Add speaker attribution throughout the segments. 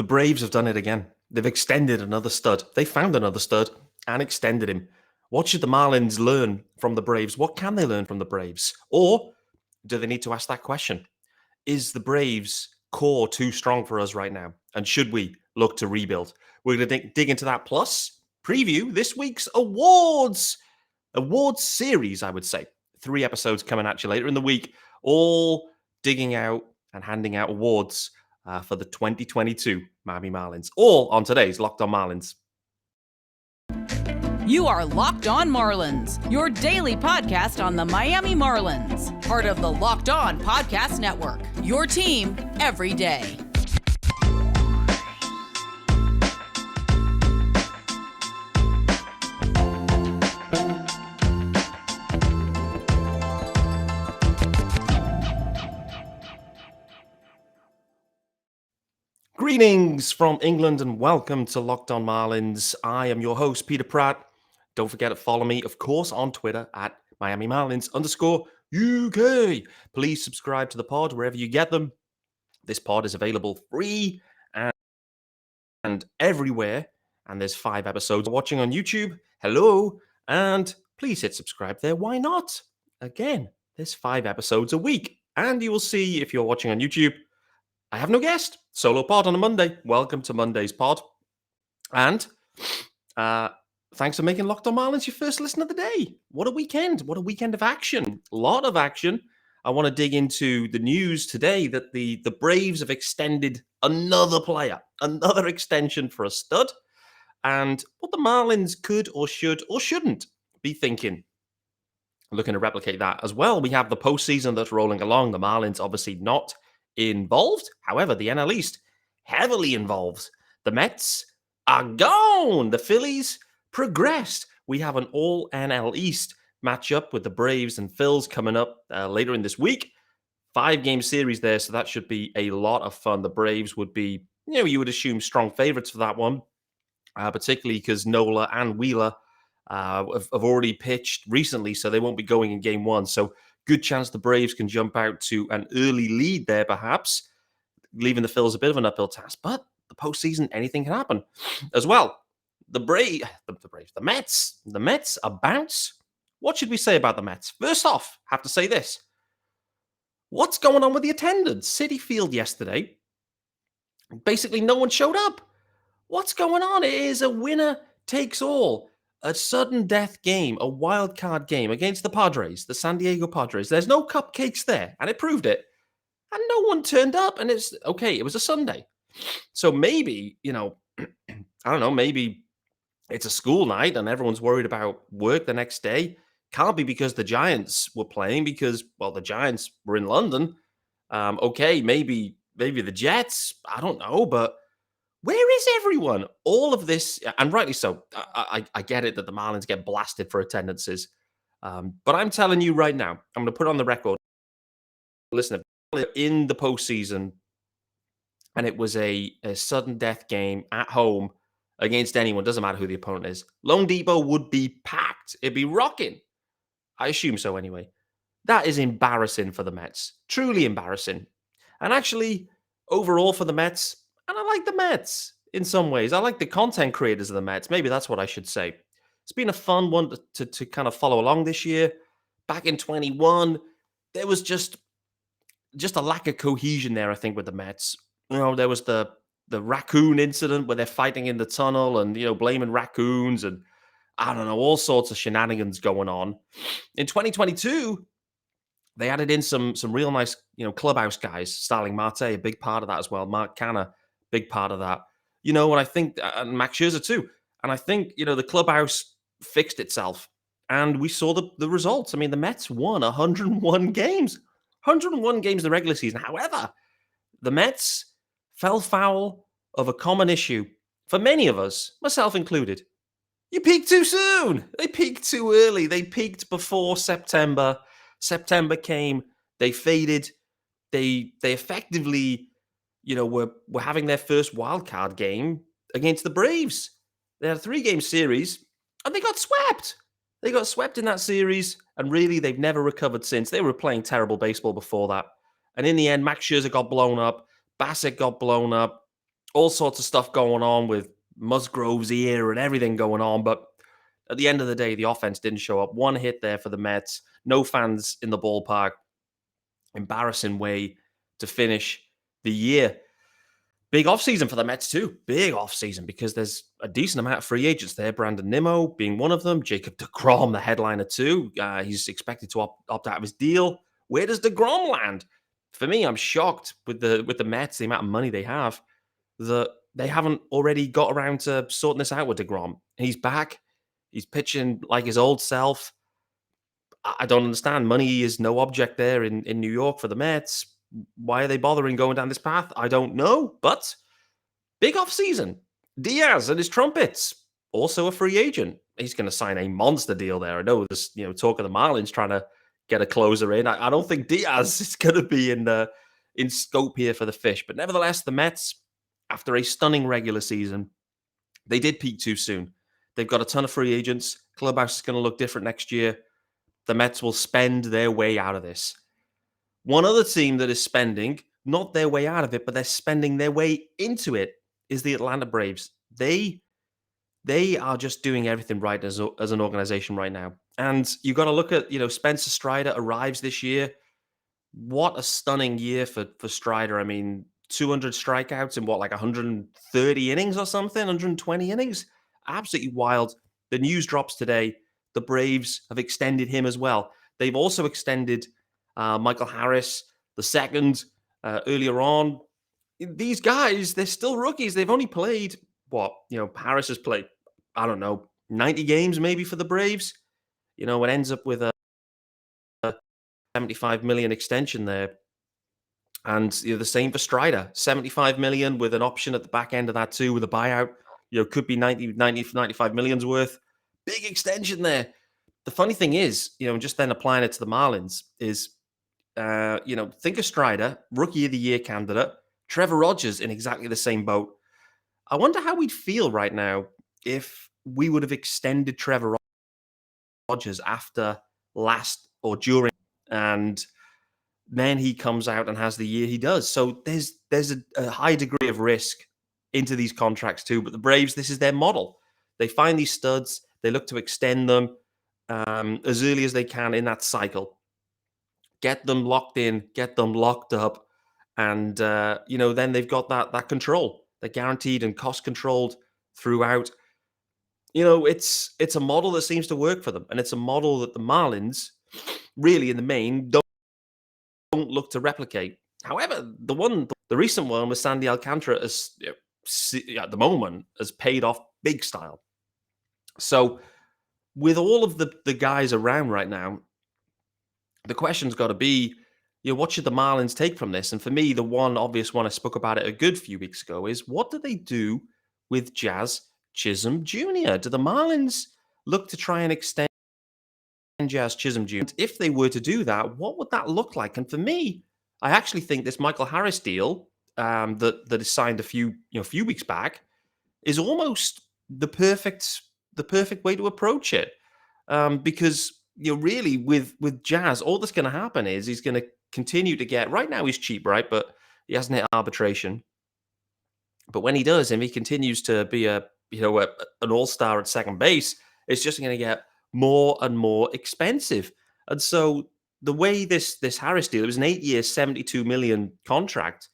Speaker 1: Braves have done it again. They've extended another stud. They found another stud and extended him. What should the Marlins learn from the Braves? What can they learn from the Braves? Or do they need to ask that question? Is the Braves core too strong for us right now? And should we look to rebuild? We're going to dig into that. Plus, preview this week's awards series, I would say. 3 episodes coming at you later in the week, all digging out and handing out awards for the 2022 Miami Marlins, all on today's Locked On Marlins.
Speaker 2: You are Locked On Marlins, your daily podcast on the Miami Marlins, part of the Locked On Podcast Network, your team every day.
Speaker 1: Greetings from England and welcome to Locked On Marlins. I am your host, Peter Pratt. Don't forget to follow me, of course, on Twitter at Miami Marlins _UK. Please subscribe to the pod wherever you get them. This pod is available free and everywhere. And there's 5 episodes. Watching on YouTube, hello. And please hit subscribe there. Why not? Again, there's 5 episodes a week. And you will see, if you're watching on YouTube, I have no guest. Solo pod on a Monday. Welcome to Monday's pod. And thanks for making Locked On Marlins your first listen of the day. What a weekend. What a weekend of action. A lot of action. I want to dig into the news today that the Braves have extended another player, another extension for a stud, and what the Marlins could or should or shouldn't be thinking. Looking to replicate that as well. We have the postseason that's rolling along. The Marlins obviously not involved. However, the NL East heavily involved. The Mets are gone. The Phillies progressed. We have an all NL East matchup with the Braves and Phils coming up later in this week. 5-game series there, so that should be a lot of fun. The Braves would be, you would assume strong favorites for that one, particularly because Nola and Wheeler have already pitched recently, so they won't be going in game 1. So good chance the Braves can jump out to an early lead there, perhaps, leaving the Phils a bit of an uphill task. But the postseason, anything can happen as well. The Mets a bounce. What should we say about the Mets? First off, have to say this. What's going on with the attendance? Citi Field yesterday, basically no one showed up. What's going on? It is a winner takes all. A sudden death game, a wild card game against the Padres, the San Diego Padres. There's no cupcakes there, and it proved it. And no one turned up, and it's okay. It was a Sunday. So maybe, I don't know, maybe it's a school night and everyone's worried about work the next day. Can't be because the Giants were playing because, well, the Giants were in London. Okay, maybe the Jets. I don't know, but where is everyone? All of this, and rightly so. I get it that the Marlins get blasted for attendances. But I'm telling you right now, I'm going to put on the record. Listen, in the postseason, and it was a sudden death game at home against anyone, doesn't matter who the opponent is, Lone Depot would be packed. It'd be rocking. I assume so anyway. That is embarrassing for the Mets. Truly embarrassing. And actually, overall for the Mets, and I like the Mets in some ways. I like the content creators of the Mets. Maybe that's what I should say. It's been a fun one to kind of follow along this year. Back in 21, there was just a lack of cohesion there, I think, with the Mets. There was the raccoon incident where they're fighting in the tunnel and, blaming raccoons and, I don't know, all sorts of shenanigans going on. In 2022, they added in some real nice, clubhouse guys. Starling Marte, a big part of that as well. Mark Canha, big part of that. And I think, and Max Scherzer too. And I think, the clubhouse fixed itself. And we saw the results. I mean, the Mets won 101 games. 101 games in the regular season. However, the Mets fell foul of a common issue for many of us, myself included. You peaked too soon. They peaked too early. They peaked before September. September came. They faded. They effectively, were having their first wild card game against the Braves. They had a 3-game series, and they got swept. They got swept in that series, and really, they've never recovered since. They were playing terrible baseball before that. And in the end, Max Scherzer got blown up. Bassett got blown up. all sorts of stuff going on with Musgrove's ear and everything going on. But at the end of the day, the offense didn't show up. One hit there for the Mets. No fans in the ballpark. Embarrassing way to finish the year. Big offseason for the Mets, too. Big offseason because there's a decent amount of free agents there. Brandon Nimmo being one of them. Jacob deGrom, the headliner, too. He's expected to opt out of his deal. Where does deGrom land? For me, I'm shocked with the Mets, the amount of money they have, that they haven't already got around to sorting this out with deGrom. He's back. He's pitching like his old self. I don't understand. Money is no object there in New York for the Mets. Why are they bothering going down this path? I don't know. But big offseason. Diaz and his trumpets. Also a free agent. He's going to sign a monster deal there. I know there's talk of the Marlins trying to get a closer in. I don't think Diaz is going to be in scope here for the Fish. But nevertheless, the Mets, after a stunning regular season, they did peak too soon. They've got a ton of free agents. Clubhouse is going to look different next year. The Mets will spend their way out of this. One other team that is spending, not their way out of it, but they're spending their way into it, is the Atlanta Braves. They are just doing everything right as an organization right now. And you got to look at, Spencer Strider arrives this year. What a stunning year for Strider. I mean, 200 strikeouts in like 130 innings or something, 120 innings. Absolutely wild. The news drops today. The Braves have extended him as well. They've also extended Michael Harris, the second, earlier on. These guys, they're still rookies. They've only played, Harris has played, I don't know, 90 games maybe for the Braves. It ends up with a 75 million extension there. And the same for Strider, 75 million with an option at the back end of that too, with a buyout. Could be 95 million's worth. Big extension there. The funny thing is, just then applying it to the Marlins is, think of Strider, rookie of the year candidate, Trevor Rogers in exactly the same boat. I wonder how we'd feel right now if we would have extended Trevor Rogers after last or during, and then he comes out and has the year he does. So there's a high degree of risk into these contracts too. But the Braves, this is their model. They find these studs, they look to extend them as early as they can in that cycle. Get them locked in, get them locked up, and then they've got that control. They're guaranteed and cost controlled throughout. It's a model that seems to work for them, and it's a model that the Marlins, really in the main, don't look to replicate. However, the recent one with Sandy Alcantara, at the moment, has paid off big style. So, with all of the guys around right now, the question's got to be, what should the Marlins take from this? And for me, the one obvious one, I spoke about it a good few weeks ago, is what do they do with Jazz Chisholm Jr.? Do the Marlins look to try and extend Jazz Chisholm Jr.? And if they were to do that, what would that look like? And for me, I actually think this Michael Harris deal that is signed a few weeks back is almost the perfect way to approach it, because really with Jazz, all that's going to happen is he's going to continue to get. Right now, he's cheap, right? But he hasn't hit arbitration. But when he does, and he continues to be an all-star at second base, it's just going to get more and more expensive. And so the way this Harris deal, it was an 8-year, $72 million contract.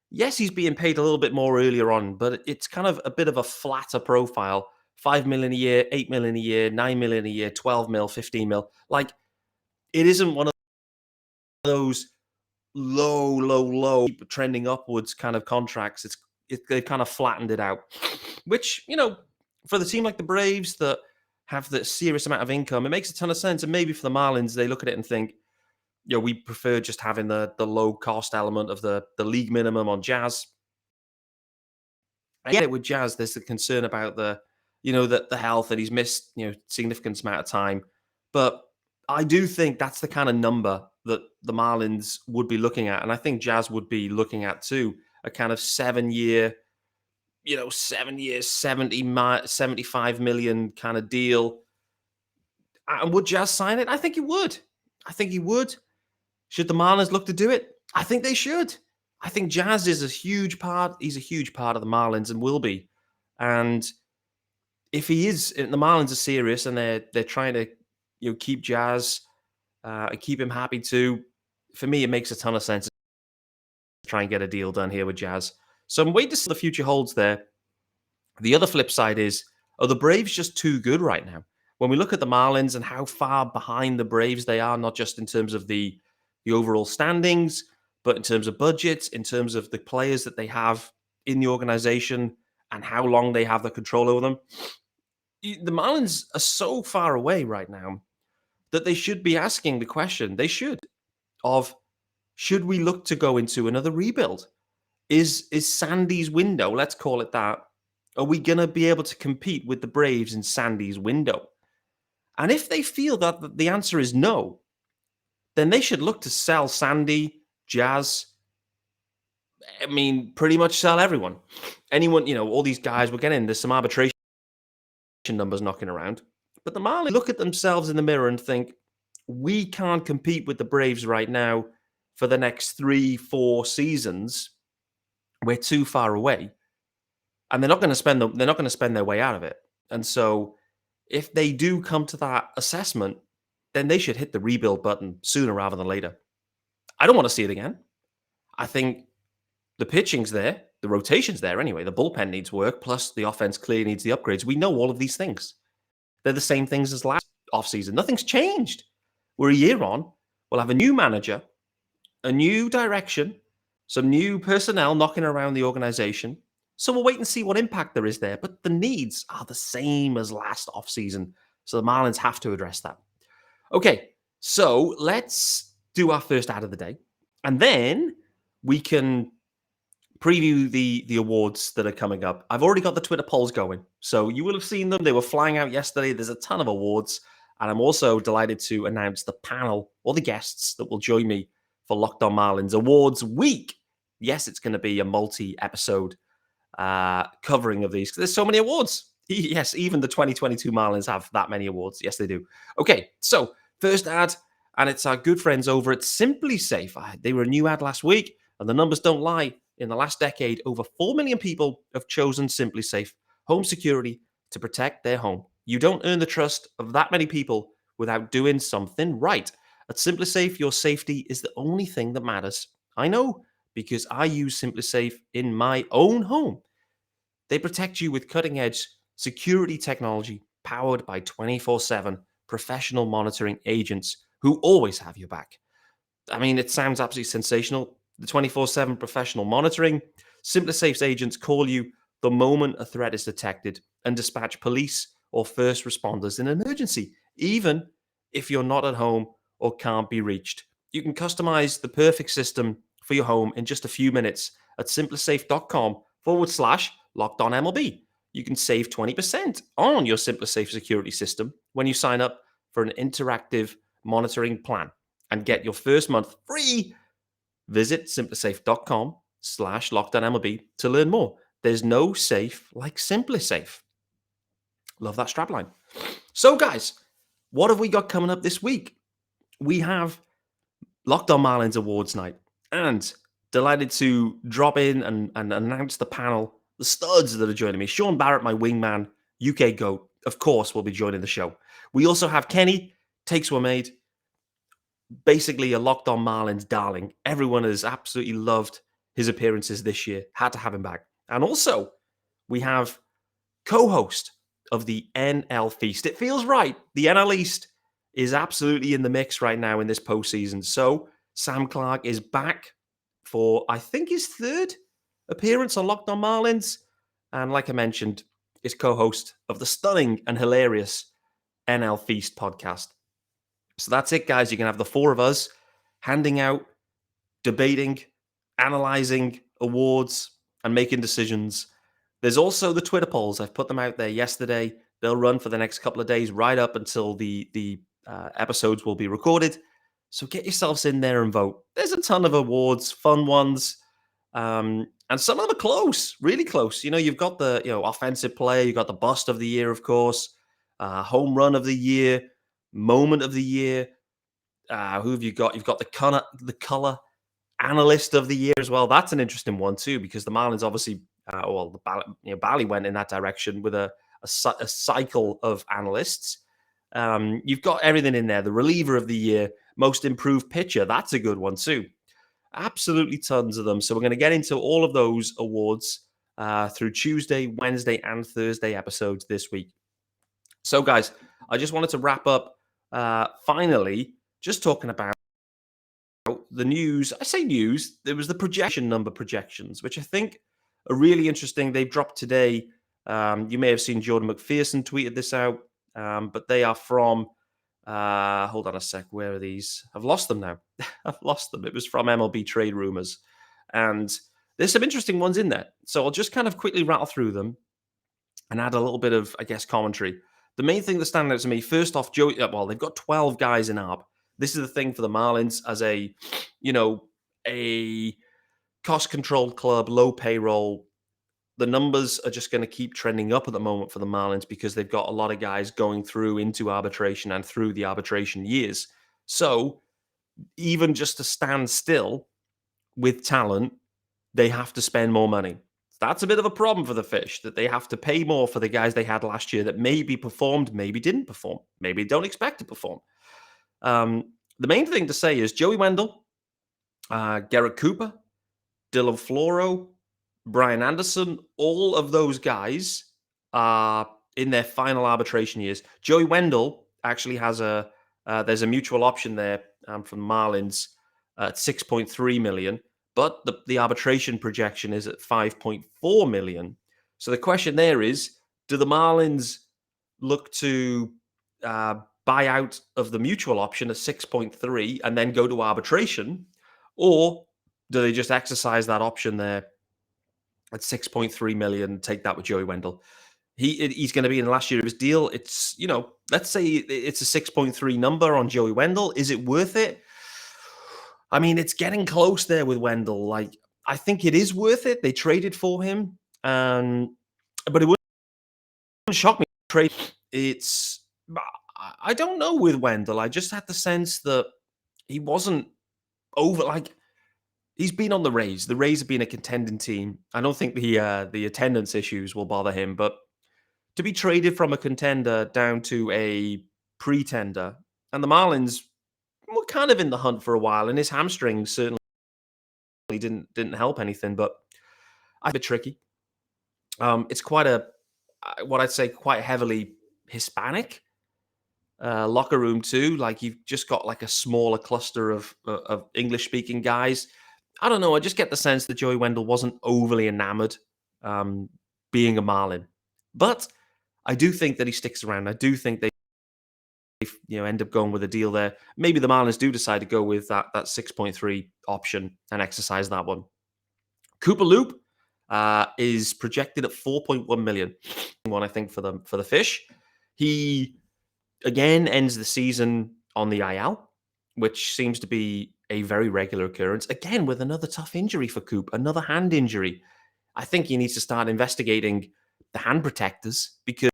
Speaker 1: Yes, he's being paid a little bit more earlier on, but it's kind of a bit of a flatter profile. $5 million a year, $8 million a year, $9 million a year, 12 mil, 15 mil. Like, it isn't one of those low, trending upwards kind of contracts. They've kind of flattened it out, which, for the team like the Braves that have the serious amount of income, it makes a ton of sense. And maybe for the Marlins, they look at it and think, we prefer just having the low cost element of the league minimum on Jazz. I get it with Jazz. There's the concern about the health, and he's missed, significant amount of time. But I do think that's the kind of number that the Marlins would be looking at. And I think Jazz would be looking at too, a kind of 7-year, 75 million kind of deal. And would Jazz sign it? I think he would. Should the Marlins look to do it? I think they should. I think Jazz is a huge part. He's a huge part of the Marlins and will be. And if he is, the Marlins are serious and they're trying to keep Jazz and keep him happy too. For me, it makes a ton of sense to try and get a deal done here with Jazz. So I'm waiting to see what the future holds there. The other flip side is, are the Braves just too good right now? When we look at the Marlins and how far behind the Braves they are, not just in terms of the overall standings, but in terms of budgets, in terms of the players that they have in the organization and how long they have the control over them, the Marlins are so far away right now that they should be asking the question, they should we look to go into another rebuild? Is Sandy's window, let's call it that, are we going to be able to compete with the Braves in Sandy's window? And if they feel that the answer is no, then they should look to sell Sandy, Jazz. I mean, pretty much sell everyone. Anyone, all these guys, we're getting, there's some arbitration numbers knocking around. But the Marlins look at themselves in the mirror and think, we can't compete with the Braves right now for the next 3-4 seasons. We're too far away. And they're not going to spend their way out of it. And so if they do come to that assessment, then they should hit the rebuild button sooner rather than later. I don't want to see it again. I think the pitching's there, the rotation's there anyway. The bullpen needs work, plus the offense clearly needs the upgrades. We know all of these things. They're the same things as last offseason. Nothing's changed. We're a year on. We'll have a new manager, a new direction, some new personnel knocking around the organization. So we'll wait and see what impact there is there. But the needs are the same as last offseason. So the Marlins have to address that. Okay, so let's do our first ad of the day. And then we can preview the awards that are coming up. I've already got the Twitter polls going. So you will have seen them. They were flying out yesterday. There's a ton of awards. And I'm also delighted to announce the panel or the guests that will join me for Locked On Marlins Awards Week. Yes, it's going to be a multi-episode covering of these. There's so many awards. Yes, even the 2022 Marlins have that many awards. Yes, they do. Okay, so first ad, and it's our good friends over at Simply Safe. They were a new ad last week, and the numbers don't lie. In the last decade, over 4 million people have chosen Simply Safe home security to protect their home. You don't earn the trust of that many people without doing something right. At Simply Safe, your safety is the only thing that matters. I know, because I use Simply Safe in my own home. They protect you with cutting-edge security technology powered by 24/7 professional monitoring agents who always have your back. I mean, it sounds absolutely sensational. The 24/7 professional monitoring. SimpliSafe's agents call you the moment a threat is detected and dispatch police or first responders in an emergency, even if you're not at home or can't be reached. You can customize the perfect system for your home in just a few minutes at simplisafe.com/LockedOnMLB. You can save 20% on your SimpliSafe security system when you sign up for an interactive monitoring plan and get your first month free. Visit simplisafe.com/LockedOnMLB to learn more. There's no safe like SimpliSafe. Love that strapline. So, guys, what have we got coming up this week? We have Locked On Marlins Awards Night, and delighted to drop in and announce the panel, the studs that are joining me. Sean Barrett, my wingman, UK GOAT, of course, will be joining the show. We also have Kenny, Takes Were Made, basically a Locked On Marlins darling. Everyone has absolutely loved his appearances this year. Had to have him back. And also, we have co-host of the NL Feast. It feels right. The NL East is absolutely in the mix right now in this postseason. So Sam Clark is back for, I think, his third appearance on Locked On Marlins. And like I mentioned, is co-host of the stunning and hilarious NL Feast podcast. So that's it, guys. You can have the four of us handing out, debating, analyzing awards, and making decisions. There's also the Twitter polls. I've put them out there yesterday. They'll run for the next couple of days, right up until the episodes will be recorded. So get yourselves in there and vote. There's a ton of awards, fun ones, and some of them are close, really close. You've got the offensive player, you've got the bust of the year, of course, home run of the year, moment of the year. Who have you got? You've got the color Analyst of the year as well. That's an interesting one too, because the Marlins obviously, Bally went in that direction with a cycle of analysts. You've got everything in there. The reliever of the year, most improved pitcher. That's a good one too. Absolutely tons of them. So we're going to get into all of those awards through Tuesday, Wednesday, and Thursday episodes this week. So, guys, I just wanted to wrap up finally just talking about the news. I say news. There was the projection number projections, which I think are really interesting. They've dropped today. You may have seen Jordan McPherson tweeted this out, but they are from. Hold on a sec. Where are these? I've lost them now. I've lost them. It was from MLB Trade Rumors, and there's some interesting ones in there. So I'll just kind of quickly rattle through them and add a little bit of, I guess, commentary. The main thing that stands out to me, first off, Joey. Well, they've got 12 guys in ARB. This is the thing for the Marlins as a cost-controlled club, low payroll. The numbers are just going to keep trending up at the moment for the Marlins because they've got a lot of guys going through into arbitration and through the arbitration years. So even just to stand still with talent, they have to spend more money. That's a bit of a problem for the Fish, that they have to pay more for the guys they had last year that maybe performed, maybe didn't perform, maybe don't expect to perform. The main thing to say is Joey Wendell, Garrett Cooper, Dylan Floro, Brian Anderson, all of those guys are in their final arbitration years. Joey Wendell actually has there's a mutual option there from Marlins at $6.3 million, but the arbitration projection is at $5.4 million. So the question there is, do the Marlins look to buy out of the mutual option at 6.3 and then go to arbitration, or do they just exercise that option there at 6.3 million, take that with Joey Wendell? He's going to be in the last year of his deal. It's, let's say it's a 6.3 number on Joey Wendell. Is it worth it? I mean, it's getting close there with Wendell. Like, I think it is worth it. They traded for him, but it wouldn't shock me to trade. I don't know with Wendell. I just had the sense that he wasn't over. Like, he's been on the Rays. The Rays have been a contending team. I don't think the attendance issues will bother him, but to be traded from a contender down to a pretender, and the Marlins were kind of in the hunt for a while, and his hamstrings certainly didn't help anything, but a bit tricky. It's quite what I'd say, quite heavily Hispanic locker room too. Like, you've just got like a smaller cluster of English-speaking guys. I don't know. I just get the sense that Joey Wendell wasn't overly enamored being a Marlin, but I do think that he sticks around. I do think they end up going with a deal there. Maybe the Marlins do decide to go with that 6.3 option and exercise that one. Cooper Loop is projected at 4.1 million. One, I think, for the Fish. He again ends the season on the IL, which seems to be a very regular occurrence. Again, with another tough injury for Coop, another hand injury. I think he needs to start investigating the hand protectors, because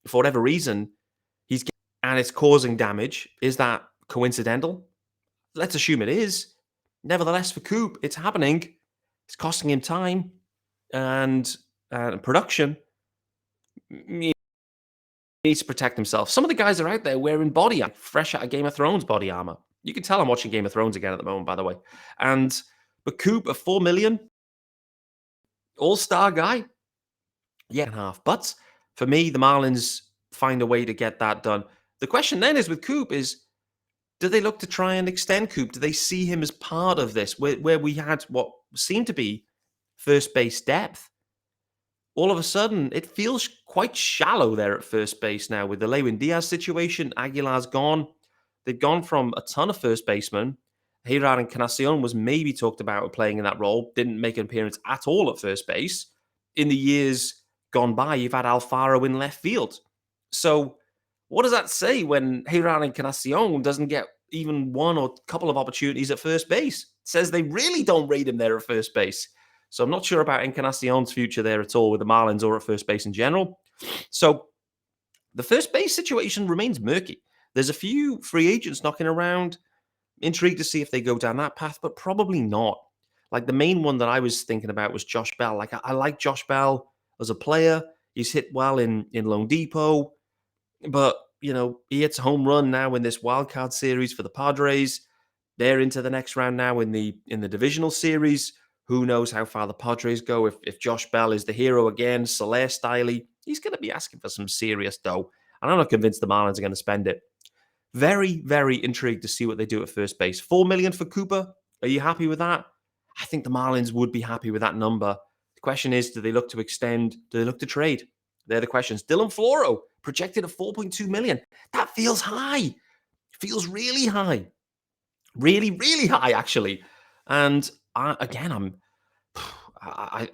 Speaker 1: for whatever reason, and it's causing damage. Is that coincidental? Let's assume it is. Nevertheless, for Coop, it's happening. It's costing him time and production. He needs to protect himself. Some of the guys are out there wearing body armor, fresh out of Game of Thrones body armor. You can tell I'm watching Game of Thrones again at the moment, by the way. But Coop, at $4 million, all-star guy, yeah, and a half. But for me, the Marlins find a way to get that done. The question then is with Coop is, do they look to try and extend Coop? Do they see him as part of this, where we had what seemed to be first base depth? All of a sudden, it feels quite shallow there at first base now with the Lewin Diaz situation. Aguilar's gone. They've gone from a ton of first basemen. Gerard Encarnacion was maybe talked about playing in that role, didn't make an appearance at all at first base. In the years gone by, you've had Alfaro in left field. So what does that say when Gerard Encarnacion doesn't get even one or a couple of opportunities at first base? It says they really don't rate him there at first base. So I'm not sure about Encarnacion's future there at all with the Marlins or at first base in general. So the first base situation remains murky. There's a few free agents knocking around. Intrigued to see if they go down that path, but probably not. Like the main one that I was thinking about was Josh Bell. Like I like Josh Bell as a player. He's hit well in Lone Depot, but he hits a home run now in this wild card series for the Padres. They're into the next round now in the divisional series. Who knows how far the Padres go? If Josh Bell is the hero again, Soler styley, he's going to be asking for some serious dough. And I'm not convinced the Marlins are going to spend it. Very, very intrigued to see what they do at first base. $4 million for Cooper. Are you happy with that? I think the Marlins would be happy with that number. The question is, do they look to extend? Do they look to trade? They're the questions. Dylan Floro, projected at $4.2 million. That feels high. Feels really high. Really, really high, actually. And I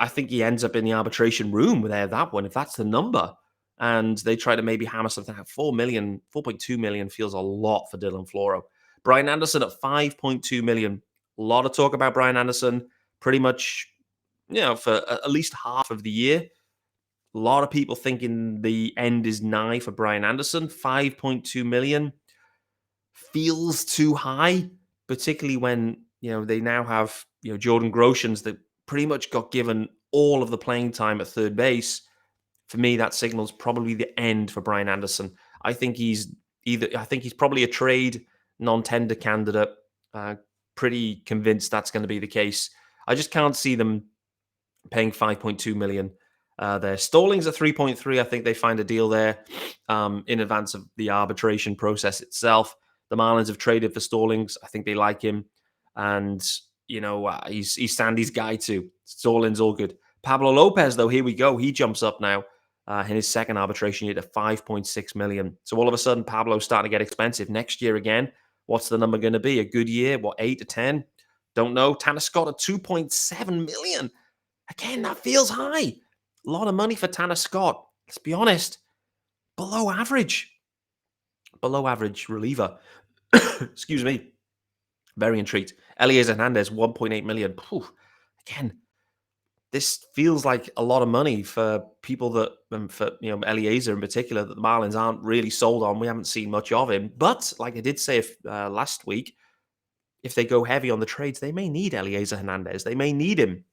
Speaker 1: think he ends up in the arbitration room with that one, if that's the number. And they try to maybe hammer something out. 4 million, 4.2 million feels a lot for Dylan Floro. Brian Anderson at 5.2 million. A lot of talk about Brian Anderson, pretty much, for at least half of the year. A lot of people thinking the end is nigh for Brian Anderson. 5.2 million feels too high, particularly when they now have Jordan Groshans that pretty much got given all of the playing time at third base. For me, that signals probably the end for Brian Anderson. I think he's probably a trade non-tender candidate. Pretty convinced that's going to be the case. I just can't see them paying 5.2 million there. Stallings at 3.3. I think they find a deal there in advance of the arbitration process itself. The Marlins have traded for Stallings. I think they like him, and he's Sandy's guy too. Stallings all good. Pablo Lopez, though, here we go. He jumps up now in his second arbitration year to 5.6 million. So all of a sudden, Pablo's starting to get expensive. Next year again, what's the number going to be? A good year? What, 8 to 10? Don't know. Tanner Scott at 2.7 million. Again, that feels high. A lot of money for Tanner Scott. Let's be honest. Below average. Below average reliever. Excuse me. Very intrigued. Eliezer Hernandez, 1.8 million. Whew. Again, this feels like a lot of money for people that, for Eliezer in particular, that the Marlins aren't really sold on. We haven't seen much of him. But like I did say last week, if they go heavy on the trades, they may need Eliezer Hernandez. They may need him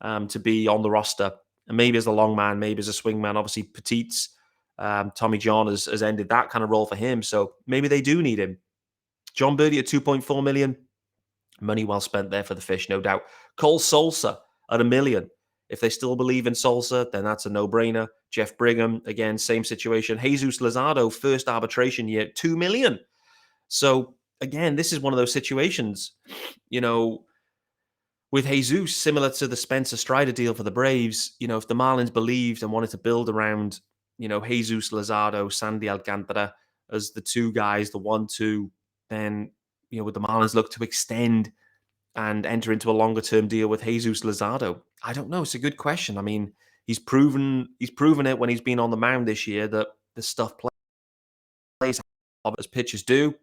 Speaker 1: to be on the roster. And maybe as a long man, maybe as a swing man. Obviously, Petit's Tommy John has ended that kind of role for him. So maybe they do need him. John Birdie at 2.4 million. Money well spent there for the Fish, no doubt. Cole Salsa at $1 million. If they still believe in Salsa, then that's a no-brainer. Jeff Brigham, again, same situation. Jesus Luzardo, first arbitration year, $2 million. So, again, this is one of those situations, with Jesus, similar to the Spencer Strider deal for the Braves, if the Marlins believed and wanted to build around, Jesus Luzardo, Sandy Alcantara as the two guys, the 1-2, then, would the Marlins look to extend and enter into a longer-term deal with Jesus Luzardo? I don't know. It's a good question. I mean, he's proven it when he's been on the mound this year that this stuff plays as pitchers do.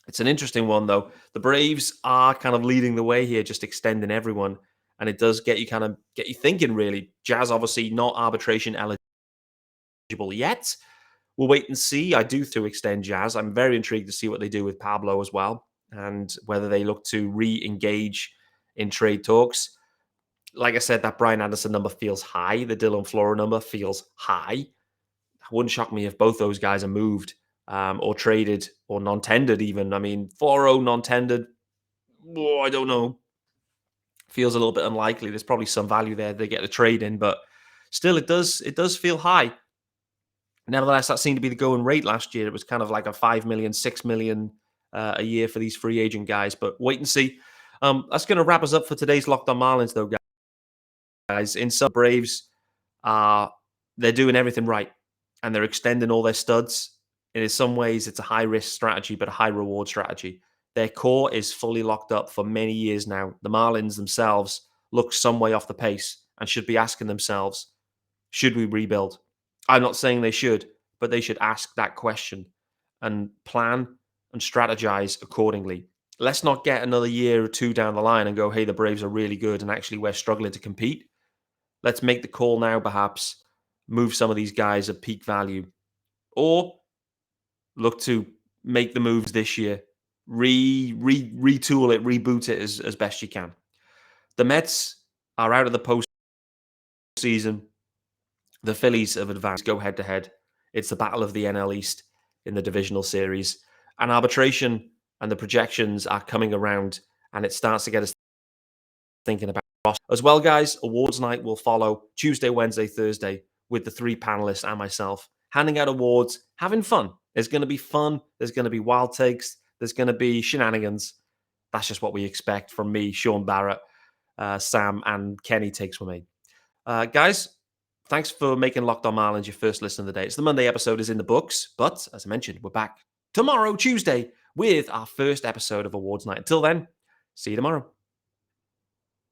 Speaker 1: It's an interesting one, though. The Braves are kind of leading the way here, just extending everyone. And it does get you thinking, really. Jazz, obviously, not arbitration eligible yet. We'll wait and see. I do to extend Jazz. I'm very intrigued to see what they do with Pablo as well, and whether they look to re-engage in trade talks. Like I said, that Brian Anderson number feels high. The Dylan Floro number feels high. It wouldn't shock me if both those guys are moved or traded or non-tendered even. I mean, Floro non-tendered, I don't know. Feels a little bit unlikely. There's probably some value there they get a trade in, but still it does feel high. Nevertheless, that seemed to be the going rate last year. It was kind of like a 5 million, 6 million a year for these free agent guys, but wait and see. That's going to wrap us up for today's Locked On Marlins, though, guys. In some Braves, they're doing everything right, and they're extending all their studs. And in some ways, it's a high-risk strategy, but a high-reward strategy. Their core is fully locked up for many years now. The Marlins themselves look some way off the pace and should be asking themselves, should we rebuild? I'm not saying they should, but they should ask that question and plan and strategize accordingly. Let's not get another year or two down the line and go, hey, the Braves are really good and actually we're struggling to compete. Let's make the call now, perhaps, move some of these guys at peak value, or look to make the moves this year retool it, reboot it as best you can. The Mets are out of the postseason. The Phillies have advanced, go head to head. It's the battle of the NL East in the divisional series. And arbitration and the projections are coming around, and it starts to get us thinking about as well, guys. Awards night will follow Tuesday, Wednesday, Thursday with the 3 panelists and myself handing out awards, having fun. There's going to be fun. There's going to be wild takes. There's going to be shenanigans. That's just what we expect from me, Sean Barrett, Sam, and Kenny takes from me. Guys, thanks for making Locked On Marlins your first listen of the day. It's the Monday episode is in the books, but as I mentioned, we're back tomorrow, Tuesday, with our first episode of Awards Night. Until then, see you tomorrow.